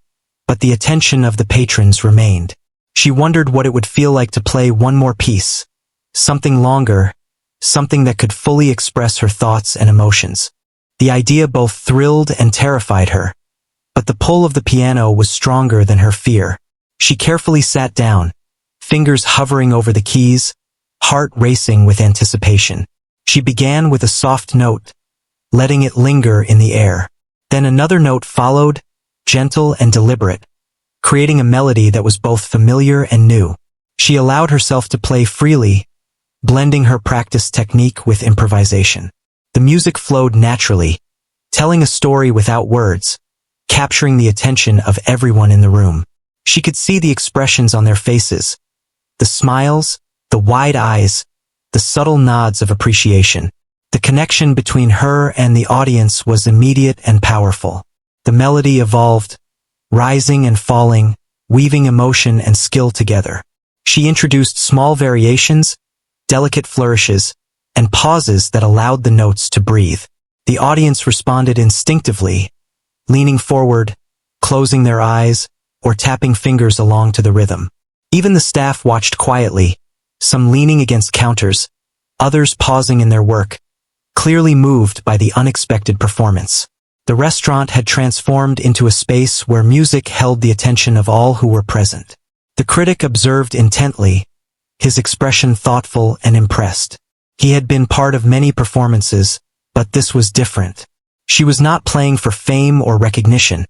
but the attention of the patrons remained. She wondered what it would feel like to play one more piece, something longer, something that could fully express her thoughts and emotions. The idea both thrilled and terrified her, but the pull of the piano was stronger than her fear. She carefully sat down, fingers hovering over the keys, heart racing with anticipation. She began with a soft note, letting it linger in the air. Then another note followed, gentle and deliberate, creating a melody that was both familiar and new. She allowed herself to play freely, blending her practice technique with improvisation. The music flowed naturally, telling a story without words, capturing the attention of everyone in the room. She could see the expressions on their faces, the smiles, the wide eyes, the subtle nods of appreciation. The connection between her and the audience was immediate and powerful. The melody evolved, rising and falling, weaving emotion and skill together. She introduced small variations, delicate flourishes, and pauses that allowed the notes to breathe. The audience responded instinctively, leaning forward, closing their eyes, or tapping fingers along to the rhythm. Even the staff watched quietly, some leaning against counters, others pausing in their work, clearly moved by the unexpected performance. The restaurant had transformed into a space where music held the attention of all who were present. The critic observed intently, his expression thoughtful and impressed. He had been part of many performances, but this was different. She was not playing for fame or recognition.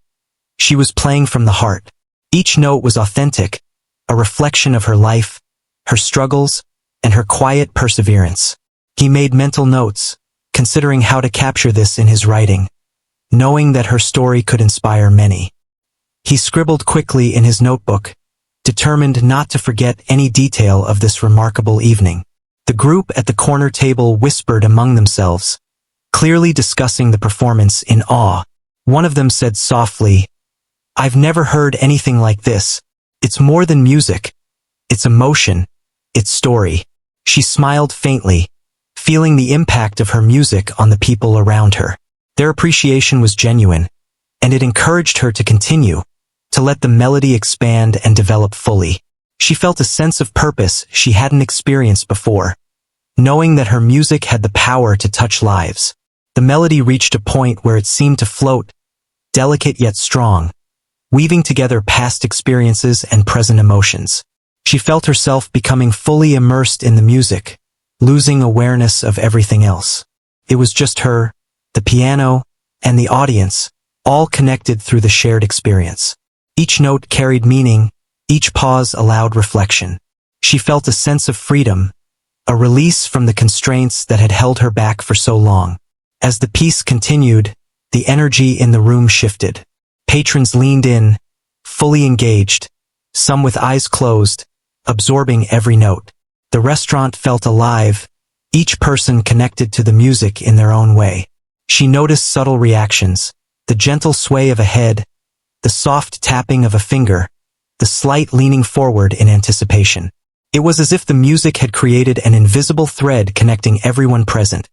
She was playing from the heart. Each note was authentic, a reflection of her life, her struggles, and her quiet perseverance. He made mental notes, considering how to capture this in his writing, knowing that her story could inspire many. He scribbled quickly in his notebook, determined not to forget any detail of this remarkable evening. The group at the corner table whispered among themselves, clearly discussing the performance in awe. One of them said softly, "I've never heard anything like this. It's more than music. It's emotion. It's story." She smiled faintly, feeling the impact of her music on the people around her. Their appreciation was genuine, and it encouraged her to continue, to let the melody expand and develop fully. She felt a sense of purpose she hadn't experienced before, knowing that her music had the power to touch lives. The melody reached a point where it seemed to float, delicate yet strong, weaving together past experiences and present emotions. She felt herself becoming fully immersed in the music, losing awareness of everything else. It was just her, the piano, and the audience, all connected through the shared experience. Each note carried meaning, each pause allowed reflection. She felt a sense of freedom, a release from the constraints that had held her back for so long. As the piece continued, the energy in the room shifted. Patrons leaned in, fully engaged, some with eyes closed, absorbing every note. The restaurant felt alive, each person connected to the music in their own way. She noticed subtle reactions, the gentle sway of a head, the soft tapping of a finger, the slight leaning forward in anticipation. It was as if the music had created an invisible thread connecting everyone present,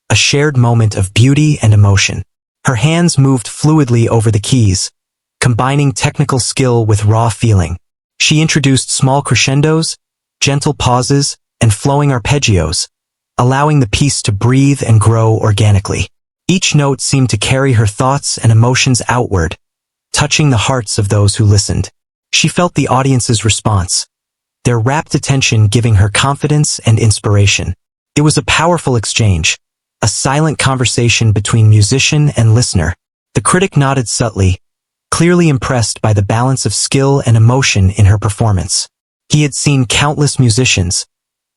a shared moment of beauty and emotion. Her hands moved fluidly over the keys, combining technical skill with raw feeling. She introduced small crescendos, gentle pauses, and flowing arpeggios, allowing the piece to breathe and grow organically. Each note seemed to carry her thoughts and emotions outward, touching the hearts of those who listened. She felt the audience's response, their rapt attention giving her confidence and inspiration. It was a powerful exchange, a silent conversation between musician and listener. The critic nodded subtly, clearly impressed by the balance of skill and emotion in her performance. He had seen countless musicians,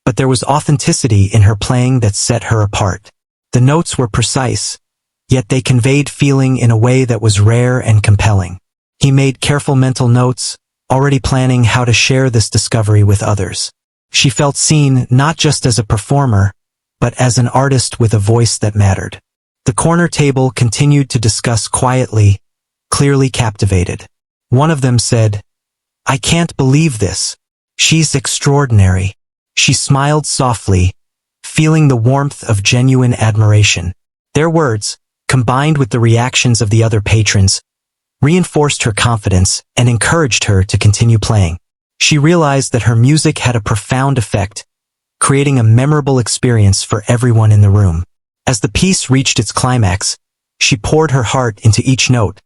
but there was authenticity in her playing that set her apart. The notes were precise, yet they conveyed feeling in a way that was rare and compelling. He made careful mental notes, already planning how to share this discovery with others. She felt seen not just as a performer, but as an artist with a voice that mattered. The corner table continued to discuss quietly, clearly captivated. One of them said, "I can't believe this. She's extraordinary." She smiled softly, feeling the warmth of genuine admiration. Their words, combined with the reactions of the other patrons, reinforced her confidence and encouraged her to continue playing. She realized that her music had a profound effect, creating a memorable experience for everyone in the room. As the piece reached its climax, she poured her heart into each note,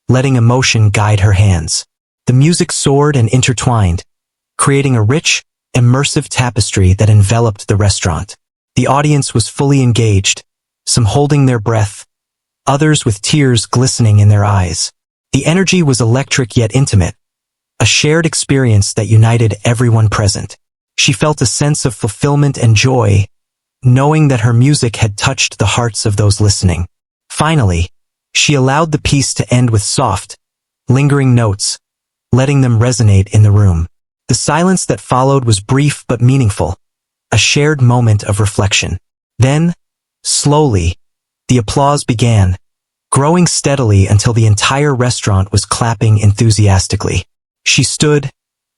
letting emotion guide her hands. The music soared and intertwined, creating a rich, immersive tapestry that enveloped the restaurant. The audience was fully engaged, some holding their breath, others with tears glistening in their eyes. The energy was electric yet intimate, a shared experience that united everyone present. She felt a sense of fulfillment and joy, knowing that her music had touched the hearts of those listening. Finally, she allowed the piece to end with soft, lingering notes, letting them resonate in the room. The silence that followed was brief but meaningful, a shared moment of reflection. Then, slowly, the applause began, growing steadily until the entire restaurant was clapping enthusiastically. She stood,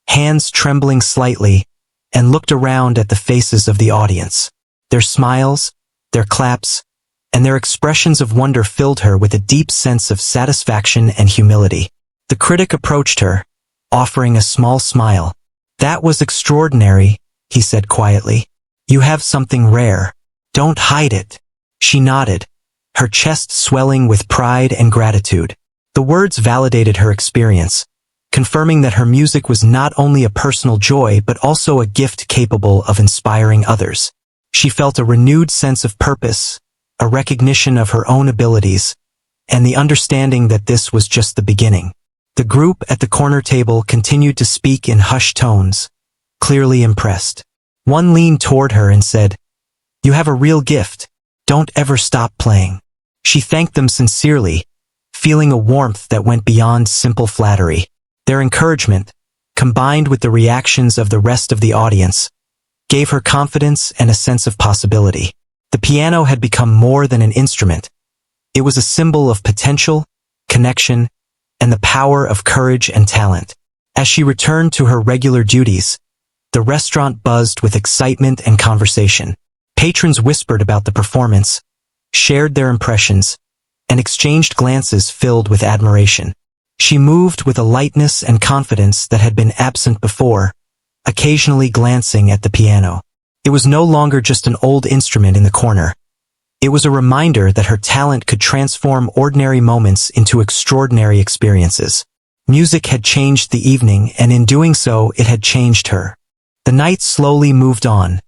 hands trembling slightly, and looked around at the faces of the audience. Their smiles, their claps, and their expressions of wonder filled her with a deep sense of satisfaction and humility. The critic approached her, offering a small smile. "That was extraordinary," he said quietly. "You have something rare. Don't hide it." She nodded, her chest swelling with pride and gratitude. The words validated her experience, confirming that her music was not only a personal joy but also a gift capable of inspiring others. She felt a renewed sense of purpose, a recognition of her own abilities, and the understanding that this was just the beginning. The group at the corner table continued to speak in hushed tones, clearly impressed. One leaned toward her and said, "You have a real gift. Don't ever stop playing." She thanked them sincerely, feeling a warmth that went beyond simple flattery. Their encouragement, combined with the reactions of the rest of the audience, gave her confidence and a sense of possibility. The piano had become more than an instrument. It was a symbol of potential, connection, and the power of courage and talent. As she returned to her regular duties, the restaurant buzzed with excitement and conversation. Patrons whispered about the performance, shared their impressions, and exchanged glances filled with admiration. She moved with a lightness and confidence that had been absent before, occasionally glancing at the piano. It was no longer just an old instrument in the corner. It was a reminder that her talent could transform ordinary moments into extraordinary experiences. Music had changed the evening, and in doing so, it had changed her. The night slowly moved on,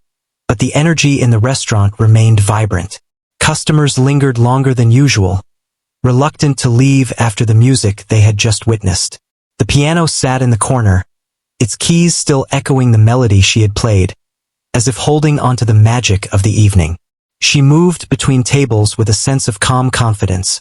but the energy in the restaurant remained vibrant. Customers lingered longer than usual, reluctant to leave after the music they had just witnessed. The piano sat in the corner, its keys still echoing the melody she had played, as if holding onto the magic of the evening. She moved between tables with a sense of calm confidence,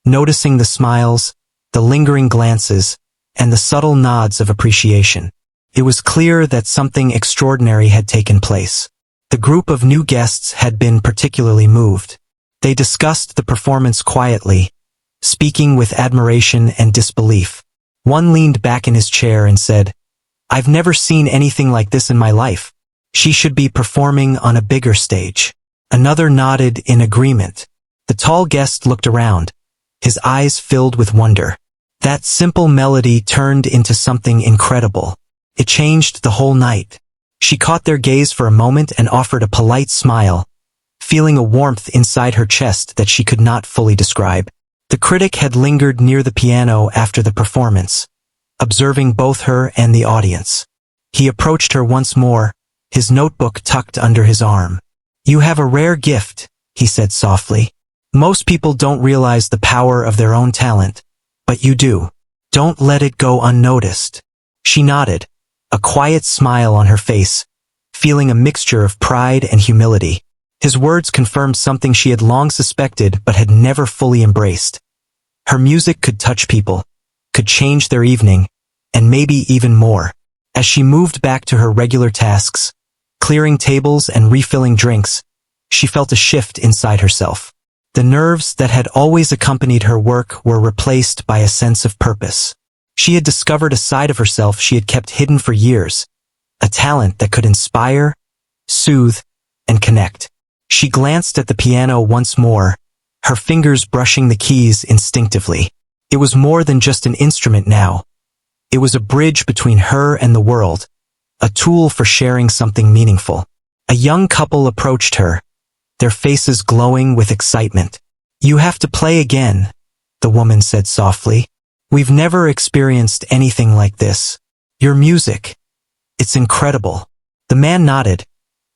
noticing the smiles, the lingering glances, and the subtle nods of appreciation. It was clear that something extraordinary had taken place. The group of new guests had been particularly moved. They discussed the performance quietly, speaking with admiration and disbelief. One leaned back in his chair and said, "I've never seen anything like this in my life. She should be performing on a bigger stage." Another nodded in agreement. The tall guest looked around, his eyes filled with wonder. That simple melody turned into something incredible. It changed the whole night. She caught their gaze for a moment and offered a polite smile, feeling a warmth inside her chest that she could not fully describe. The critic had lingered near the piano after the performance, observing both her and the audience. He approached her once more, his notebook tucked under his arm. "You have a rare gift," he said softly. "Most people don't realize the power of their own talent, but you do. Don't let it go unnoticed." She nodded, a quiet smile on her face, feeling a mixture of pride and humility. His words confirmed something she had long suspected but had never fully embraced. Her music could touch people, could change their evening, and maybe even more. As she moved back to her regular tasks, clearing tables and refilling drinks, she felt a shift inside herself. The nerves that had always accompanied her work were replaced by a sense of purpose. She had discovered a side of herself she had kept hidden for years, a talent that could inspire, soothe, and connect. She glanced at the piano once more, her fingers brushing the keys instinctively. It was more than just an instrument now. It was a bridge between her and the world, a tool for sharing something meaningful. A young couple approached her, their faces glowing with excitement. "You have to play again," the woman said softly. "We've never experienced anything like this. Your music, it's incredible." The man nodded,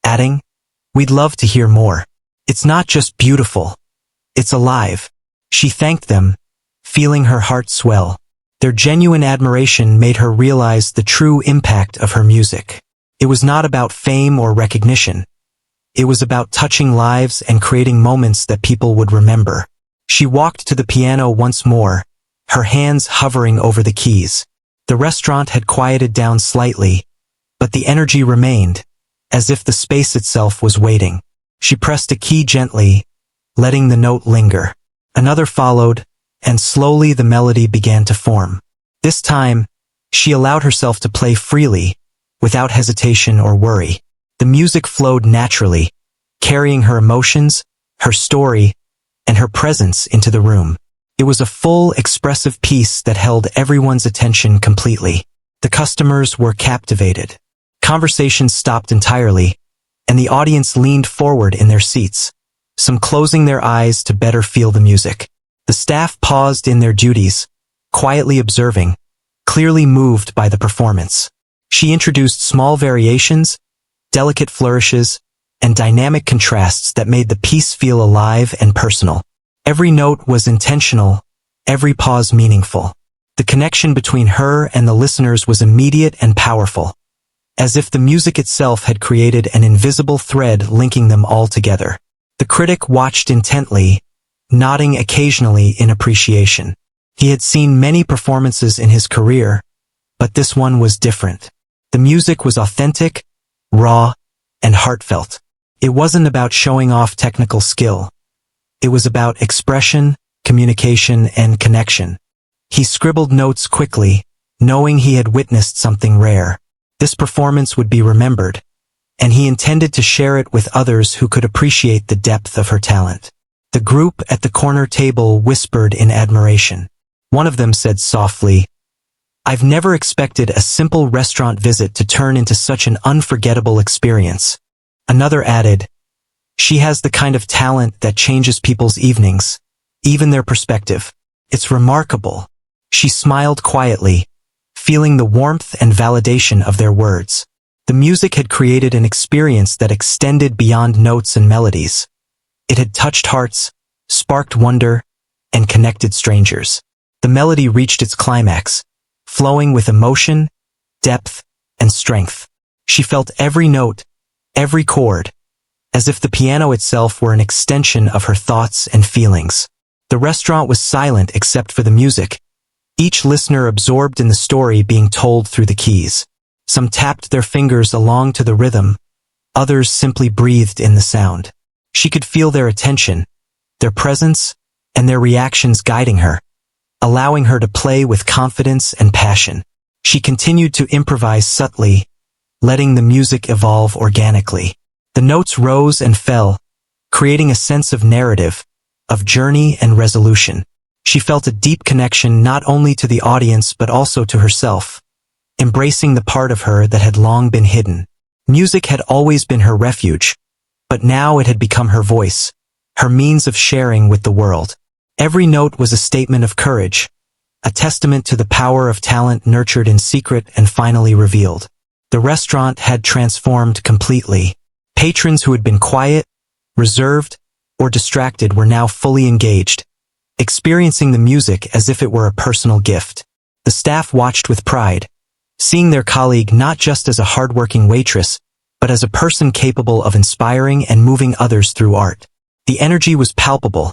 adding, "We'd love to hear more. It's not just beautiful, it's alive." She thanked them, feeling her heart swell. Their genuine admiration made her realize the true impact of her music. It was not about fame or recognition. It was about touching lives and creating moments that people would remember. She walked to the piano once more, her hands hovering over the keys. The restaurant had quieted down slightly, but the energy remained, as if the space itself was waiting. She pressed a key gently, letting the note linger. Another followed, and slowly the melody began to form. This time, she allowed herself to play freely, without hesitation or worry. The music flowed naturally, carrying her emotions, her story, and her presence into the room. It was a full, expressive piece that held everyone's attention completely. The customers were captivated. Conversations stopped entirely, and the audience leaned forward in their seats, some closing their eyes to better feel the music. The staff paused in their duties, quietly observing, clearly moved by the performance. She introduced small variations, delicate flourishes, and dynamic contrasts that made the piece feel alive and personal. Every note was intentional, every pause meaningful. The connection between her and the listeners was immediate and powerful, as if the music itself had created an invisible thread linking them all together. The critic watched intently, nodding occasionally in appreciation. He had seen many performances in his career, but this one was different. The music was authentic, raw, and heartfelt. It wasn't about showing off technical skill. It was about expression, communication, and connection. He scribbled notes quickly, knowing he had witnessed something rare. This performance would be remembered, and he intended to share it with others who could appreciate the depth of her talent. The group at the corner table whispered in admiration. One of them said softly, "I've never expected a simple restaurant visit to turn into such an unforgettable experience." Another added, "She has the kind of talent that changes people's evenings, even their perspective. It's remarkable." She smiled quietly, feeling the warmth and validation of their words. The music had created an experience that extended beyond notes and melodies. It had touched hearts, sparked wonder, and connected strangers. The melody reached its climax, flowing with emotion, depth, and strength. She felt every note, every chord, as if the piano itself were an extension of her thoughts and feelings. The restaurant was silent except for the music, each listener absorbed in the story being told through the keys. Some tapped their fingers along to the rhythm, others simply breathed in the sound. She could feel their attention, their presence, and their reactions guiding her, allowing her to play with confidence and passion. She continued to improvise subtly, letting the music evolve organically. The notes rose and fell, creating a sense of narrative, of journey and resolution. She felt a deep connection not only to the audience but also to herself, embracing the part of her that had long been hidden. Music had always been her refuge, but now it had become her voice, her means of sharing with the world. Every note was a statement of courage, a testament to the power of talent nurtured in secret and finally revealed. The restaurant had transformed completely. Patrons who had been quiet, reserved, or distracted were now fully engaged, experiencing the music as if it were a personal gift. The staff watched with pride, seeing their colleague not just as a hardworking waitress, but as a person capable of inspiring and moving others through art. The energy was palpable,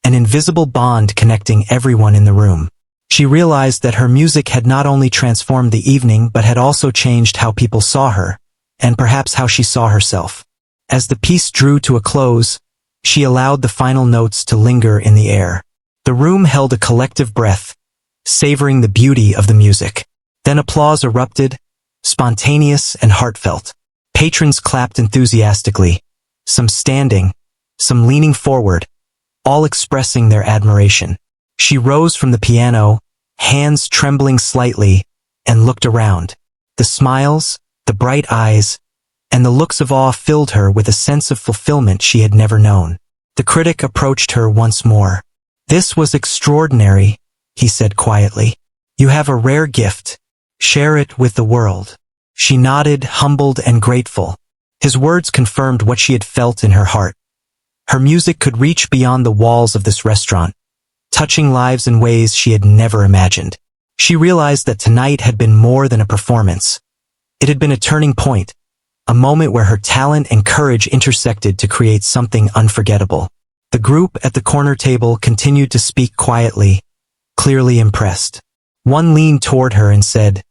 an invisible bond connecting everyone in the room. She realized that her music had not only transformed the evening but had also changed how people saw her, and perhaps how she saw herself. As the piece drew to a close, she allowed the final notes to linger in the air. The room held a collective breath, savoring the beauty of the music. Then applause erupted, spontaneous and heartfelt. Patrons clapped enthusiastically, some standing, some leaning forward, all expressing their admiration. She rose from the piano, hands trembling slightly, and looked around. The smiles, the bright eyes, and the looks of awe filled her with a sense of fulfillment she had never known. The critic approached her once more. "This was extraordinary," he said quietly. "You have a rare gift. Share it with the world." She nodded, humbled and grateful. His words confirmed what she had felt in her heart. Her music could reach beyond the walls of this restaurant, touching lives in ways she had never imagined. She realized that tonight had been more than a performance. It had been a turning point, a moment where her talent and courage intersected to create something unforgettable. The group at the corner table continued to speak quietly, clearly impressed. One leaned toward her and said,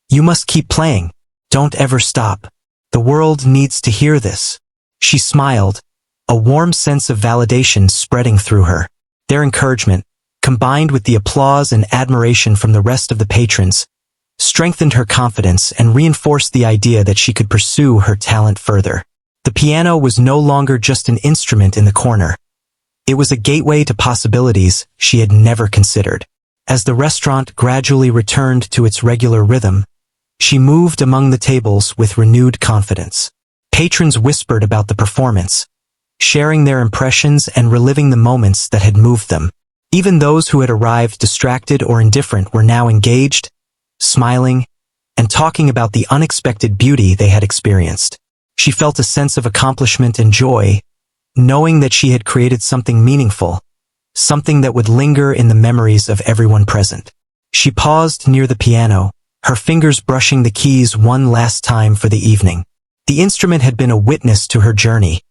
"You must keep playing. Don't ever stop. The world needs to hear this." She smiled, a warm sense of validation spreading through her. Their encouragement, combined with the applause and admiration from the rest of the patrons, strengthened her confidence and reinforced the idea that she could pursue her talent further. The piano was no longer just an instrument in the corner. It was a gateway to possibilities she had never considered. As the restaurant gradually returned to its regular rhythm, she moved among the tables with renewed confidence. Patrons whispered about the performance, sharing their impressions and reliving the moments that had moved them. Even those who had arrived distracted or indifferent were now engaged, smiling, and talking about the unexpected beauty they had experienced. She felt a sense of accomplishment and joy, knowing that she had created something meaningful, something that would linger in the memories of everyone present. She paused near the piano, her fingers brushing the keys one last time for the evening. The instrument had been a witness to her journey,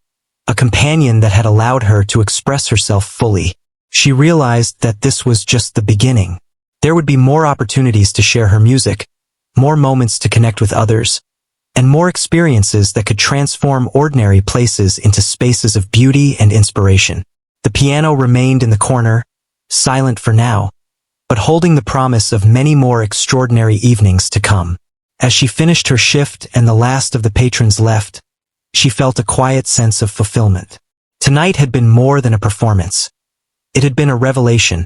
a companion that had allowed her to express herself fully. She realized that this was just the beginning. There would be more opportunities to share her music, more moments to connect with others, and more experiences that could transform ordinary places into spaces of beauty and inspiration. The piano remained in the corner, silent for now, but holding the promise of many more extraordinary evenings to come. As she finished her shift and the last of the patrons left, she felt a quiet sense of fulfillment. Tonight had been more than a performance. It had been a revelation,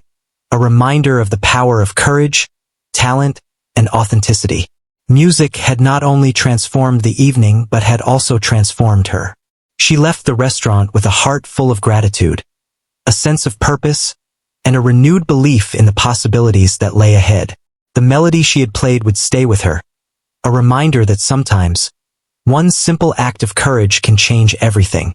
a reminder of the power of courage, talent, and authenticity. Music had not only transformed the evening but had also transformed her. She left the restaurant with a heart full of gratitude, a sense of purpose, and a renewed belief in the possibilities that lay ahead. The melody she had played would stay with her, a reminder that sometimes, one simple act of courage can change everything.